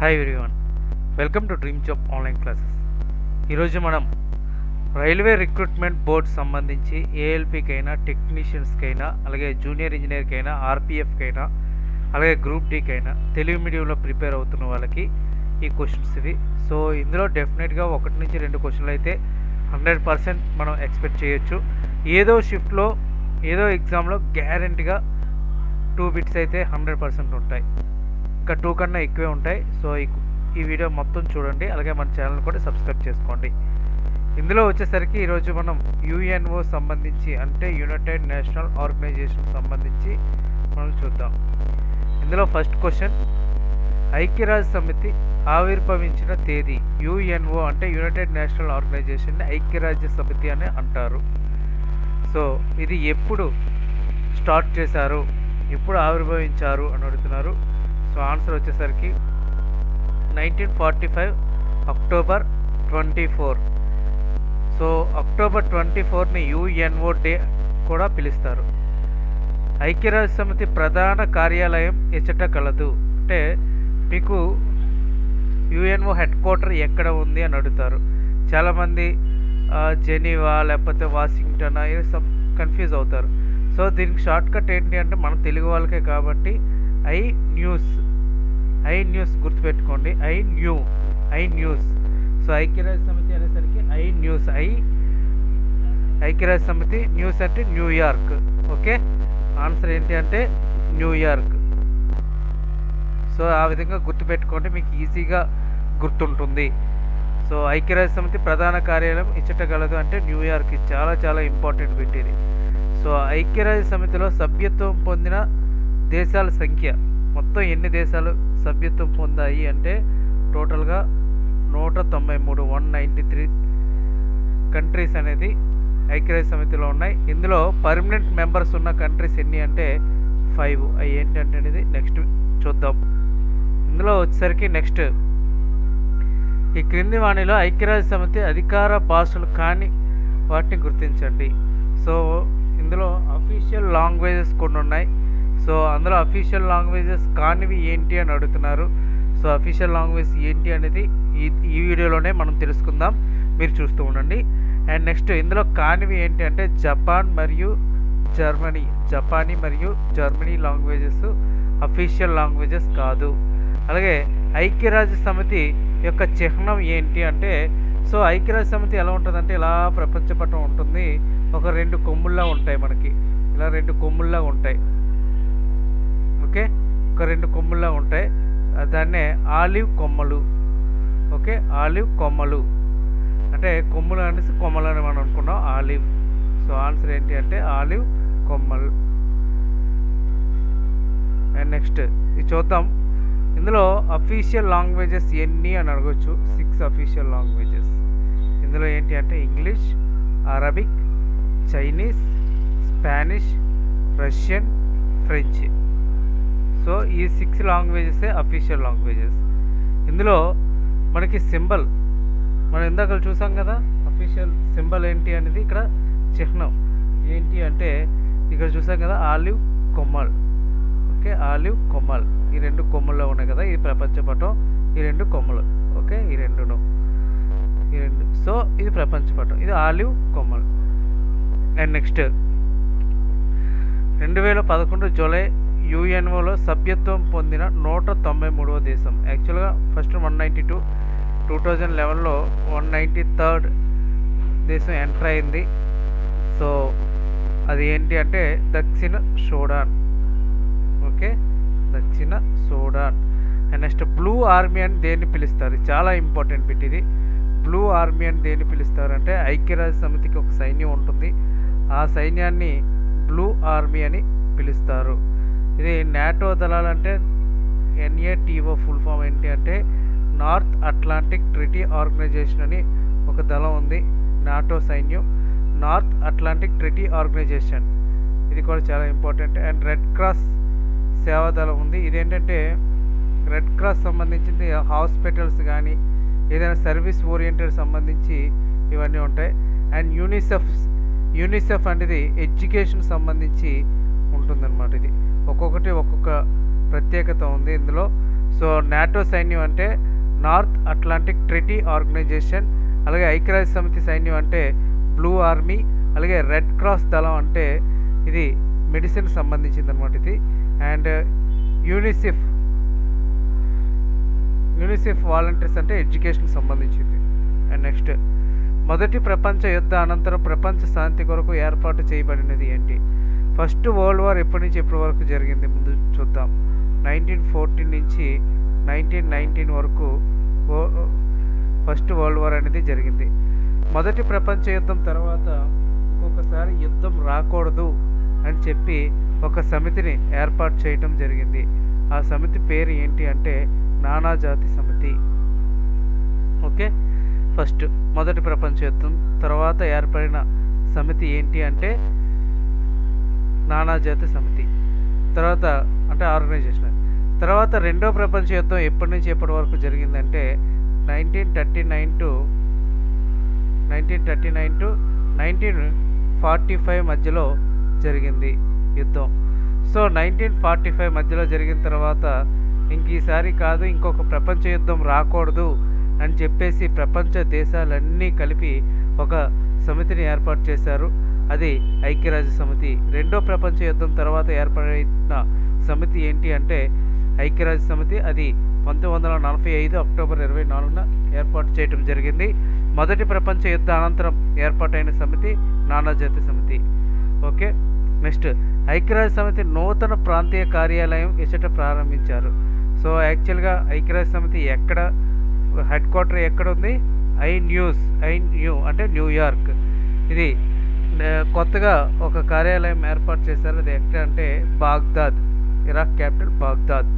Hi everyone, welcome to dream job online classes. ఈరోజు మనం railway recruitment board సంబంధించి ఏఎల్పికైనా, టెక్నీషియన్స్కైనా, అలాగే జూనియర్ ఇంజనీర్కైనా, ఆర్పిఎఫ్కైనా, అలాగే గ్రూప్ డీకైనా తెలుగు మీడియంలో ప్రిపేర్ అవుతున్న వాళ్ళకి ఈ క్వశ్చన్స్ ఇవి. సో ఇందులో డెఫినెట్గా 1 నుంచి 2 క్వశ్చన్లు అయితే 100% మనం ఎక్స్పెక్ట్ చేయొచ్చు. ఏదో షిఫ్ట్లో ఏదో ఎగ్జామ్లో గ్యారెంటీగా 2 బిట్స్ అయితే 100% ఉంటాయి, ఇంకా 2 కన్నా ఎక్కువే ఉంటాయి. సో ఈ వీడియో మొత్తం చూడండి, అలాగే మన ఛానల్ కూడా సబ్స్క్రైబ్ చేసుకోండి. ఇందులో వచ్చేసరికి ఈరోజు మనం యుఎన్ఓ సంబంధించి, అంటే యునైటెడ్ నేషనల్ ఆర్గనైజేషన్ సంబంధించి మనం చూద్దాం. ఇందులో ఫస్ట్ క్వశ్చన్, ఐక్యరాజ్య సమితి ఆవిర్భవించిన తేదీ. యుఎన్ఓ అంటే యునైటెడ్ నేషనల్ ఆర్గనైజేషన్ని ఐక్యరాజ్య సమితి అని అంటారు. సో ఇది ఎప్పుడు స్టార్ట్ చేశారు, ఎప్పుడు ఆవిర్భవించారు అని అడుగుతున్నారు. సో ఆన్సర్ వచ్చేసరికి 1945 అక్టోబర్ 24. సో అక్టోబర్ 24ని యుఎన్ఓ డే కూడా పిలుస్తారు. ఐక్యరాజ్య సమితి ప్రధాన కార్యాలయం ఎచ్చట కలదు. అంటే మీకు యుఎన్ఓ హెడ్ క్వార్టర్ ఎక్కడ ఉంది అని అడుగుతారు. చాలామంది జెనీవా లేకపోతే వాషింగ్టన్ కన్ఫ్యూజ్ అవుతారు. సో దీనికి షార్ట్కట్ ఏంటి అంటే మన తెలుగు వాళ్ళకే కాబట్టి ఐ న్యూస్ గుర్తుపెట్టుకోండి. I news. సో ఐక్యరాజ్య సమితి అనేసరికి ఐక్యరాజ్య సమితి, న్యూస్ అంటే న్యూయార్క్. ఓకే, ఆన్సర్ ఏంటి అంటే న్యూయార్క్. సో ఆ విధంగా గుర్తుపెట్టుకోండి, మీకు ఈజీగా గుర్తుంటుంది. సో ఐక్యరాజ్య సమితి ప్రధాన కార్యాలయం ఇచ్చటగలదు అంటే న్యూయార్క్. చాలా చాలా ఇంపార్టెంట్ బిట్ ఇది. సో ఐక్యరాజ్య సమితిలో సభ్యత్వం పొందిన దేశాల సంఖ్య, మొత్తం ఎన్ని దేశాలు సభ్యత్వం పొందాయి అంటే టోటల్గా 193, 193 కంట్రీస్ అనేది ఐక్యరాజ్య సమితిలో ఉన్నాయి. ఇందులో పర్మనెంట్ మెంబర్స్ ఉన్న కంట్రీస్ ఎన్ని అంటే 5. అవి ఏంటంటే అనేది నెక్స్ట్ చూద్దాం. ఇందులో వచ్చేసరికి నెక్స్ట్, ఈ క్రింది వాణిలో ఐక్యరాజ్య సమితి అధికార భాషలు కాని వాటిని గుర్తించండి. సో ఇందులో అఫీషియల్ లాంగ్వేజెస్ కొన్ని ఉన్నాయి. సో అందులో అఫీషియల్ లాంగ్వేజెస్ కానివి ఏంటి అని అడుగుతున్నారు. సో అఫీషియల్ లాంగ్వేజ్ ఏంటి అనేది ఈ వీడియోలోనే మనం తెలుసుకుందాం, మీరు చూస్తూ ఉండండి. అండ్ నెక్స్ట్ ఇందులో కానివి ఏంటి అంటే జపానీ మరియు జర్మనీ లాంగ్వేజెస్ అఫీషియల్ లాంగ్వేజెస్ కాదు. అలాగే ఐక్యరాజ్య సమితి యొక్క చిహ్నం ఏంటి అంటే, సో ఐక్యరాజ్య సమితి ఎలా ఉంటుందంటే ఇలా ప్రపంచపటం ఉంటుంది, ఒక 2 కొమ్ముల్లా ఉంటాయి మనకి, ఇలా 2 కొమ్ముల్లా ఉంటాయి. ఓకే, ఒక 2 కొమ్ముల్లా ఉంటాయి, దాన్నే ఆలివ్ కొమ్మలు. ఓకే, ఆలివ్ కొమ్మలు అంటే కొమ్ములు అనేసి కొమ్మలు అని మనం అనుకున్నాం, ఆలివ్. సో ఆన్సర్ ఏంటి అంటే ఆలివ్ కొమ్మలు. అండ్ నెక్స్ట్ ఇది చూద్దాం. ఇందులో అఫీషియల్ లాంగ్వేజెస్ ఎన్ని అని అడగచ్చు. 6 అఫీషియల్ లాంగ్వేజెస్. ఇందులో ఏంటి అంటే English, Arabic, Chinese, Spanish, Russian, French. So ఈ 6 లాంగ్వేజెసే అఫీషియల్ లాంగ్వేజెస్. ఇందులో మనకి సింబల్ మనం ఇందాక చూసాం కదా, అఫీషియల్ సింబల్ ఏంటి అనేది, ఇక్కడ చిహ్నం ఏంటి అంటే ఇక్కడ చూసాం కదా, ఆలివ్ కొమ్మల్. ఓకే, ఆలివ్ కొమ్మల్. ఈ 2 కొమ్మల్లో ఉన్నాయి కదా, ఇది ప్రపంచపటం, ఈ 2 కొమ్మలు. ఓకే, ఈ 2. సో ఇది ప్రపంచపటం, ఇది ఆలివ్ కొమ్మల్. అండ్ నెక్స్ట్ 2011 జూలై యుఎన్ఓలో సభ్యత్వం పొందిన 193వ దేశం. యాక్చువల్గా ఫస్ట్ 192, 2011లో 193rd దేశం ఎంటర్ అయింది. సో అది ఏంటి అంటే దక్షిణ సూడాన్. ఓకే, దక్షిణ Sudan. And next blue army అని దేన్ని పిలుస్తారు, చాలా ఇంపార్టెంట్ బిట్ ఇది. బ్లూ ఆర్మీ అని దేన్ని పిలుస్తారు అంటే ఐక్యరాజ్య సమితికి ఒక సైన్యం ఉంటుంది, ఆ సైన్యాన్ని బ్లూ ఆర్మీ అని పిలుస్తారు. ఇది నాటో దళాలు అంటే NATO ఫుల్ ఫామ్ ఏంటి అంటే నార్త్ అట్లాంటిక్ ట్రీటీ ఆర్గనైజేషన్ అని ఒక దళం ఉంది, నాటో సైన్యం, నార్త్ అట్లాంటిక్ ట్రీటీ ఆర్గనైజేషన్. ఇది కూడా చాలా ఇంపార్టెంట్. అండ్ రెడ్ క్రాస్ సేవాదళం ఉంది. ఇదేంటంటే రెడ్ క్రాస్ సంబంధించింది హాస్పిటల్స్ కానీ ఏదైనా సర్వీస్ ఓరియంటెడ్ సంబంధించి ఇవన్నీ ఉంటాయి. అండ్ యూనిసెఫ్ అనేది ఎడ్యుకేషన్ సంబంధించి ఉంటుందన్నమాట. ఇది ఒక్కొక్కటి ఒక్కొక్క ప్రత్యేకత ఉంది. ఇందులో సో నాటో సైన్యం అంటే నార్త్ అట్లాంటిక్ ట్రీటీ ఆర్గనైజేషన్. అలాగే ఐక్యరాజ్య సమితి సైన్యం అంటే బ్లూ ఆర్మీ. అలాగే రెడ్ క్రాస్ దళం అంటే ఇది మెడిసిన్ సంబంధించింది అనమాట ఇది. అండ్ యూనిసెఫ్ వాలంటీర్స్ అంటే ఎడ్యుకేషన్ సంబంధించింది. అండ్ నెక్స్ట్, మొదటి ప్రపంచ యుద్ధ అనంతరం ప్రపంచ శాంతి కొరకు ఏర్పాటు చేయబడినది ఏంటి? ఫస్ట్ వరల్డ్ వార్ ఎప్పటి నుంచి ఎప్పటి వరకు జరిగింది ముందు చూద్దాం. 1914 నుంచి 1919 వరకు ఫస్ట్ వరల్డ్ వార్ అనేది జరిగింది. మొదటి ప్రపంచ యుద్ధం తర్వాత ఇంకొకసారి యుద్ధం రాకూడదు అని చెప్పి ఒక సమితిని ఏర్పాటు చేయటం జరిగింది. ఆ సమితి పేరు ఏంటి అంటే నానాజాతి సమితి. ఓకే, ఫస్ట్ మొదటి ప్రపంచ యుద్ధం తర్వాత ఏర్పడిన సమితి ఏంటి అంటే నానాజాతి సమితి. తర్వాత అంటే ఆర్గనైజేషన్. తర్వాత రెండో ప్రపంచ యుద్ధం ఎప్పటి నుంచి ఎప్పటి వరకు జరిగిందంటే 1939 టు 1945 మధ్యలో జరిగింది యుద్ధం. సో 1945 మధ్యలో జరిగిన తర్వాత ఇంక ఈసారి కాదు, ఇంకొక ప్రపంచ యుద్ధం రాకూడదు అని చెప్పేసి ప్రపంచ దేశాలన్నీ కలిపి ఒక సమితిని ఏర్పాటు చేశారు. అది ఐక్యరాజ్య సమితి. రెండో ప్రపంచ యుద్ధం తర్వాత ఏర్పడిన సమితి ఏంటి అంటే ఐక్యరాజ్య సమితి. అది 1945 అక్టోబర్ 24న ఏర్పాటు చేయడం జరిగింది. మొదటి ప్రపంచ యుద్ధ అనంతరం ఏర్పాటైన సమితి నానాజాతి సమితి. ఓకే, నెక్స్ట్, ఐక్యరాజ్య సమితి నూతన ప్రాంతీయ కార్యాలయం ఎచ్చట ప్రారంభించారు. సో యాక్చువల్గా ఐక్యరాజ్య సమితి ఎక్కడ హెడ్ క్వార్టర్ ఎక్కడ ఉంది? ఐన్యూ అంటే న్యూయార్క్. ఇది కొత్తగా ఒక కార్యాలయం ఏర్పాటు చేశారు. అది ఎక్కడ అంటే Baghdad, Iraq capital Baghdad.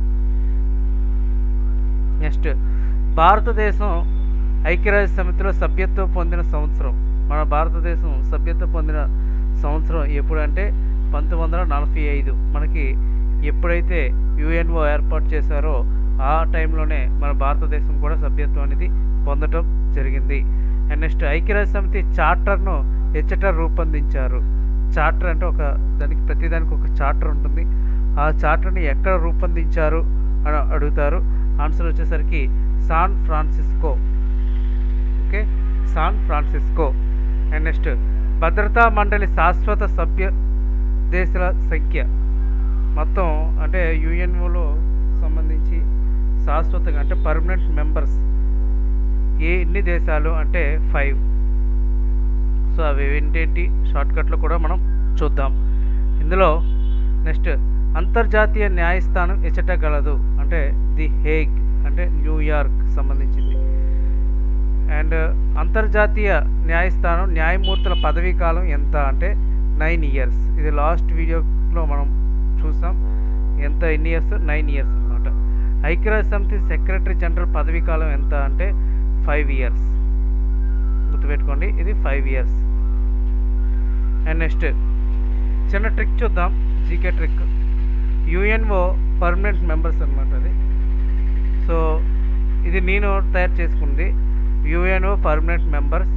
Next, భారతదేశం ఐక్యరాజ్య సమితిలో సభ్యత్వం పొందిన సంవత్సరం. మన భారతదేశం సభ్యత్వం పొందిన సంవత్సరం ఎప్పుడంటే 1945. మనకి ఎప్పుడైతే యుఎన్ఓ ఏర్పాటు చేశారో ఆ టైంలోనే మన భారతదేశం కూడా సభ్యత్వం అనేది పొందడం జరిగింది. అండ్ నెక్స్ట్, ఐక్యరాజ్య సమితి చార్టర్ను ఎచ్చట రూపొందించారు. చార్టర్ అంటే ప్రతిదానికి ఒక చార్టర్ ఉంటుంది. ఆ చార్టర్ని ఎక్కడ రూపొందించారు అని అడుగుతారు. ఆన్సర్ వచ్చేసరికి San Francisco. Okay, San Francisco. And next, భద్రతా మండలి శాశ్వత సభ్య దేశాల సంఖ్య మొత్తం అంటే యుఎన్ఓలో సంబంధించి శాశ్వతంగా అంటే పర్మనెంట్ మెంబర్స్ ఎన్ని దేశాలు అంటే 5. సో అవి ఏంటేంటి షార్ట్కట్లో కూడా మనం చూద్దాం ఇందులో. నెక్స్ట్, అంతర్జాతీయ న్యాయస్థానం ఎచ్చట గలదు అంటే ది హేగ్ అంటే న్యూయార్క్ సంబంధించింది. అండ్ అంతర్జాతీయ న్యాయస్థానం న్యాయమూర్తుల పదవీ కాలం ఎంత అంటే 9 years. ఇది లాస్ట్ వీడియోలో మనం చూసాం. ఎన్ని ఇయర్స్? 9 years అనమాట. ఐక్యరాజ్య సమితి సెక్రటరీ జనరల్ పదవీ కాలం ఎంత అంటే 5 years. గుర్తుపెట్టుకోండి, ఇది 5 years. అండ్ నెక్స్ట్ చిన్న ట్రిక్ చూద్దాం, GK trick. UNO permanent members అనమాట అది. సో ఇది నేను తయారు చేసుకుంది. UNO permanent members.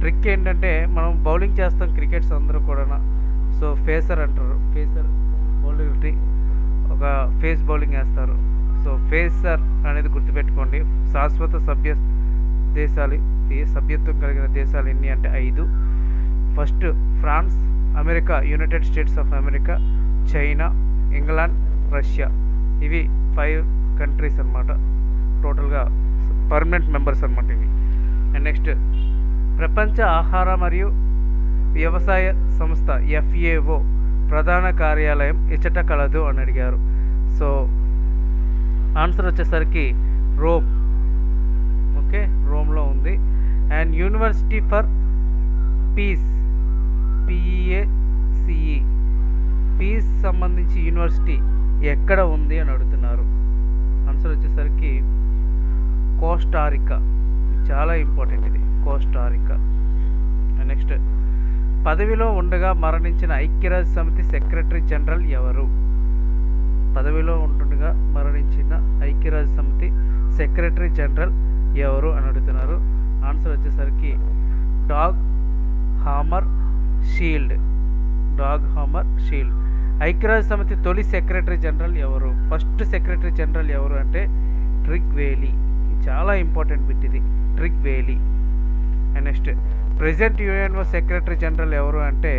ట్రిక్ ఏంటంటే మనం బౌలింగ్ చేస్తాం క్రికెట్స్ అందరూ కూడా. సో ఫేసర్ అంటారు, ఫేసర్ బౌలింగ్ ఒక ఫేస్ బౌలింగ్ వేస్తారు. సో ఫేసర్ అనేది గుర్తుపెట్టుకోండి. శాశ్వత దేశాలు సభ్యత్వం కలిగిన దేశాలు ఎన్ని అంటే 5. First France, America, United States of America, China, England, Russia. ఇవి 5 కంట్రీస్ అనమాట. టోటల్గా పర్మనెంట్ మెంబర్స్ అనమాట ఇవి. అండ్ నెక్స్ట్, ప్రపంచ ఆహార మరియు వ్యవసాయ సంస్థ FAO ప్రధాన కార్యాలయం ఎచ్చట కలదు అని అడిగారు. సో ఆన్సర్ వచ్చేసరికి రోమ్. ఓకే, రోమ్లో ఉంది. And university for peace, PEACE, peace సంబంధించి యూనివర్సిటీ ఎక్కడ ఉంది అని అడుగుతున్నారు. ఆన్సర్ వచ్చేసరికి కోస్టారికా. చాలా ఇంపార్టెంట్ ఇది, కోస్టారికా. నెక్స్ట్, పదవిలో ఉండగా మరణించిన ఐక్యరాజ్య సమితి సెక్రటరీ జనరల్ ఎవరు? పదవిలో ఉంటుండగా మరణించిన ఐక్యరాజ్య సమితి సెక్రటరీ జనరల్ ఎవరు అని అడుగుతున్నారు. ఆన్సర్ వచ్చేసరికి డాగ్ హామర్ షీల్డ్. ఐక్యరాజ్య సమితి తొలి సెక్రటరీ జనరల్ ఎవరు? ఫస్ట్ సెక్రటరీ జనరల్ ఎవరు అంటే ట్రిగ్ వేలీ. చాలా ఇంపార్టెంట్ బిట్ ఇది, Trygve Lie. And next present UNO secretary general ఎవరు అంటే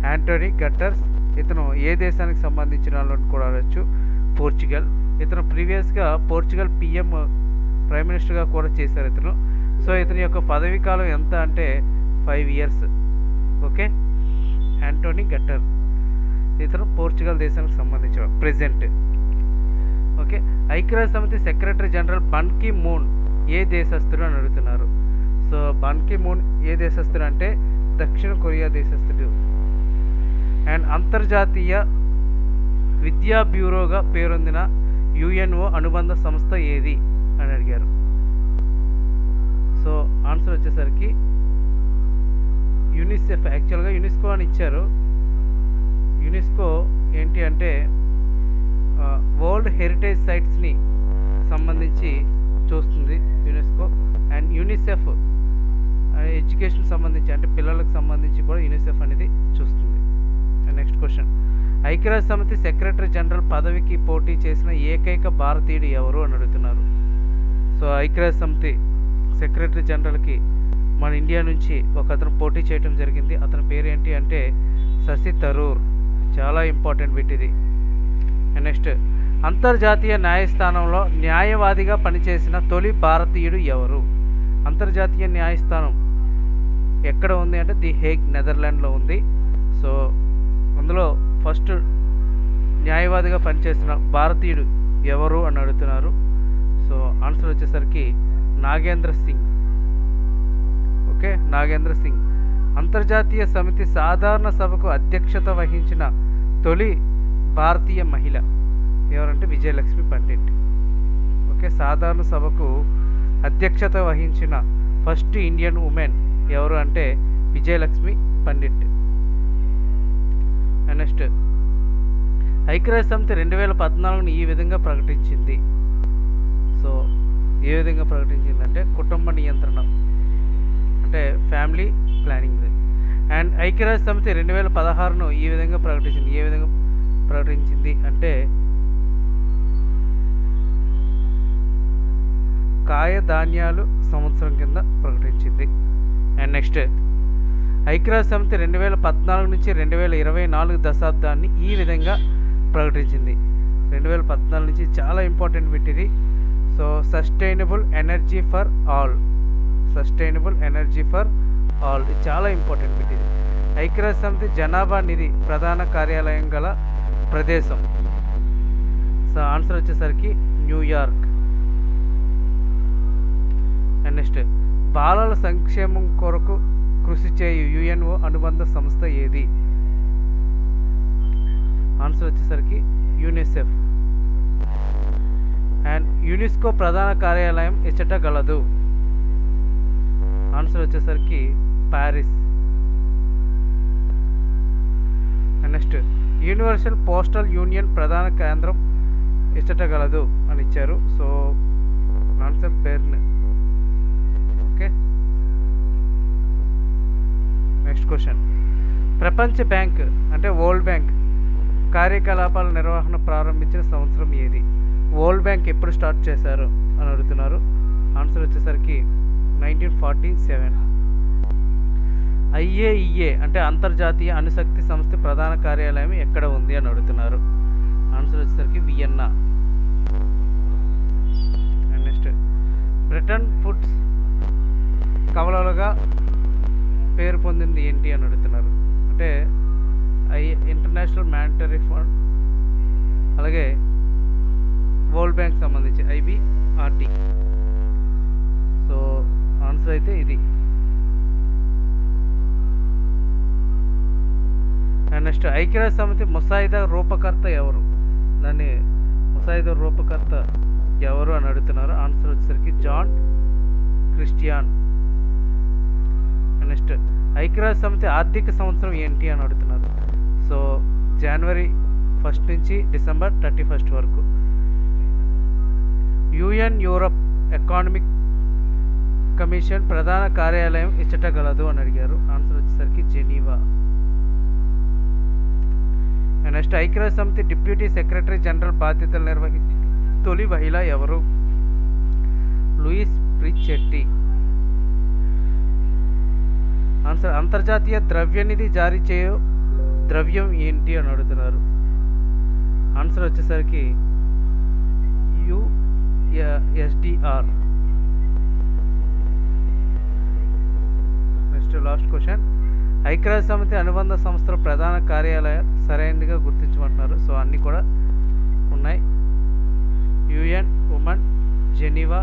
యాంటోనీ గటర్స్. ఇతను ఏ దేశానికి సంబంధించిన వాళ్ళని కూడా అడగచ్చు, పోర్చుగల్. ఇతను ప్రీవియస్గా పోర్చుగల్ ప్రైమ్ మినిస్టర్గా కూడా చేశారు ఇతను. సో ఇతని యొక్క పదవీ కాలం ఎంత అంటే 5 years. ఓకే, యాంటోనీ గటర్, ఇతను పోర్చుగల్ దేశానికి సంబంధించిన ప్రెజెంట్. ఓకే, ఐక్యరాజ్య సమితి secretary general Ban Ki Moon ఏ దేశస్థుడు అని అడుగుతున్నారు. సో బన్ కీ మూన్ ఏ దేశస్థుడు అంటే దక్షిణ కొరియా దేశస్థుడు. అండ్ అంతర్జాతీయ విద్యా బ్యూరోగా పేరొందిన యుఎన్ఓ అనుబంధ సంస్థ ఏది అని అడిగారు. సో ఆన్సర్ వచ్చేసరికి యునిసెఫ్. యాక్చువల్గా యునెస్కో అని ఇచ్చారు. యునెస్కో ఏంటి అంటే వరల్డ్ హెరిటేజ్ సైట్స్ని సంబంధించి చూస్తుంది యునెస్కో. అండ్ యూనిసెఫ్ ఎడ్యుకేషన్ సంబంధించి అంటే పిల్లలకు సంబంధించి కూడా యూనిసెఫ్ అనేది చూస్తుంది. నెక్స్ట్ క్వశ్చన్, ఐక్యరాజ్య సమితి సెక్రటరీ జనరల్ పదవికి పోటీ చేసిన ఏకైక భారతీయుడు ఎవరు అని అడుగుతున్నారు. సో ఐక్యరాజ్య సమితి సెక్రటరీ జనరల్కి మన ఇండియా నుంచి ఒక అతను పోటీ చేయడం జరిగింది. అతని పేరు ఏంటి అంటే శశి థరూర్. చాలా ఇంపార్టెంట్ బిట్ ఇది. నెక్స్ట్, అంతర్జాతీయ న్యాయస్థానంలో న్యాయవాదిగా పనిచేసిన తొలి భారతీయుడు ఎవరు? అంతర్జాతీయ న్యాయస్థానం ఎక్కడ ఉంది అంటే ది హేగ్, నెదర్లాండ్లో ఉంది. సో అందులో ఫస్ట్ న్యాయవాదిగా పనిచేసిన భారతీయుడు ఎవరు అని అడుగుతున్నారు. సో ఆన్సర్ వచ్చేసరికి నాగేంద్ర సింగ్. ఓకే, నాగేంద్ర సింగ్. అంతర్జాతీయ సమితి సాధారణ సభకు అధ్యక్షత వహించిన తొలి భారతీయ మహిళ ఎవరంటే విజయలక్ష్మి పండిట్. ఓకే, సాధారణ సభకు అధ్యక్షత వహించిన ఫస్ట్ ఇండియన్ ఉమెన్ ఎవరు అంటే విజయలక్ష్మి పండిట్. నెక్స్ట్, ఐక్యరాజ్య సమితి 2014ని ఈ విధంగా ప్రకటించింది. సో ఏ విధంగా ప్రకటించిందంటే కుటుంబ నియంత్రణ అంటే ఫ్యామిలీ ప్లానింగ్. అండ్ ఐక్యరాజ్య సమితి 2016ను ఈ విధంగా ప్రకటించింది. ఏ విధంగా ప్రకటించింది అంటే కాయ ధాన్యాలు సంవత్సరం కింద ప్రకటించింది. అండ్ నెక్స్ట్, ఐక్యరాజ్య సమితి 2014 నుంచి 2024 దశాబ్దాన్ని ఈ విధంగా ప్రకటించింది. 2014 నుంచి చాలా ఇంపార్టెంట్ బిట్ ఇది. So sustainable energy for all, sustainable energy for all, ఇది చాలా ఇంపార్టెంట్ బిట్ ఇది. ఐక్యరాజ్య సమితి జనాభా నిధి ప్రధాన కార్యాలయం గల ప్రదేశం. సో ఆన్సర్ వచ్చేసరికి న్యూయార్క్. అండ్ నెక్స్ట్, బాలల సంక్షేమం కొరకు కృషి చేయు యుఎన్ఓ అనుబంధ సంస్థ ఏది? ఆన్సర్ వచ్చేసరికి యూనిసెఫ్. అండ్ యునెస్కో ప్రధాన కార్యాలయం ఎచ్చట గలదు? ఆన్సర్ వచ్చేసరికి Paris. And next, universal postal union ప్రధాన కేంద్రం ఎచ్చట గలదు అని ఇచ్చారు. So answer Bern. Okay, next question, ప్రపంచ బ్యాంక్ అంటే వరల్డ్ బ్యాంక్ కార్యకలాపాల నిర్వహణ ప్రారంభించిన సంవత్సరం ఏది? వరల్డ్ బ్యాంక్ ఎప్పుడు స్టార్ట్ చేశారు అని అడుగుతున్నారు. ఆన్సర్ వచ్చేసరికి 1947. ఐఏఈఏ అంటే అంతర్జాతీయ అణుశక్తి సంస్థ ప్రధాన కార్యాలయం ఎక్కడ ఉంది అని అడుగుతున్నారు. ఆన్సర్ వచ్చేసరికి Vienna. And next, Bretton Woods కవలలుగా పేరు పొందింది ఏంటి అని అడుగుతున్నారు. అంటే ఇంటర్నేషనల్ మానిటరీ ఫండ్ అలాగే వరల్డ్ బ్యాంక్ సంబంధించి IBRD. సో ఆన్సర్ అయితే ఇది. అండ్ నెక్స్ట్, ఐక్యరాజ్య సమితి ముసాయిదా రూపకర్త ఎవరు? దాన్ని ముసాయిదా రూపకర్త ఎవరు అని అడుగుతున్నారు. ఆన్సర్ వచ్చేసరికి జాన్ క్రిస్టియాన్. నెక్స్ట్, ఐక్యరాజ్య సమితి ఆర్థిక సంవత్సరం ఏంటి అని అడుగుతున్నారు. సో జనవరి 1 నుంచి డిసెంబర్ 31 వరకు. యుఎన్ యూరప్ ఎకానమిక్ కమిషన్ ప్రధాన కార్యాలయం ఎచ్చట గలదు అని అడిగారు. ఆన్సర్ వచ్చేసరికి జెనీవా. నెక్స్ట్, ఐక్యరాజ్య సమితి డిప్యూటీ సెక్రటరీ జనరల్ బాధ్యతలు నిర్వహించిన తొలి మహిళ ఎవరు? చెట్టి. ఆన్సర్ అంతర్జాతీయ ద్రవ్యనిధి జారీ చేయు ద్రవ్యం ఏంటి అని అడుగుతున్నారు. ఆన్సర్ వచ్చేసరికి USDR. Next last question. ఐక్యరాజ్య సమితి అనుబంధ సంస్థల ప్రధాన కార్యాలయం సరైనదిగా గుర్తించమంటున్నారు. సో అన్నీ కూడా ఉన్నాయి. UN women, Geneva,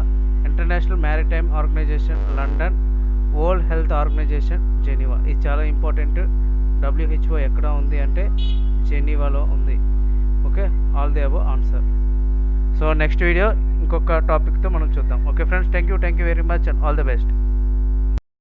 international maritime organization London, world health organization Geneva. ఇది చాలా ఇంపార్టెంట్. WHO ఎక్కడ ఉంది అంటే జెనీవాలో ఉంది. Okay, all the above answer. So next video ఇంకొక టాపిక్తో మనం చూద్దాం. Okay friends, thank you very much and all the best.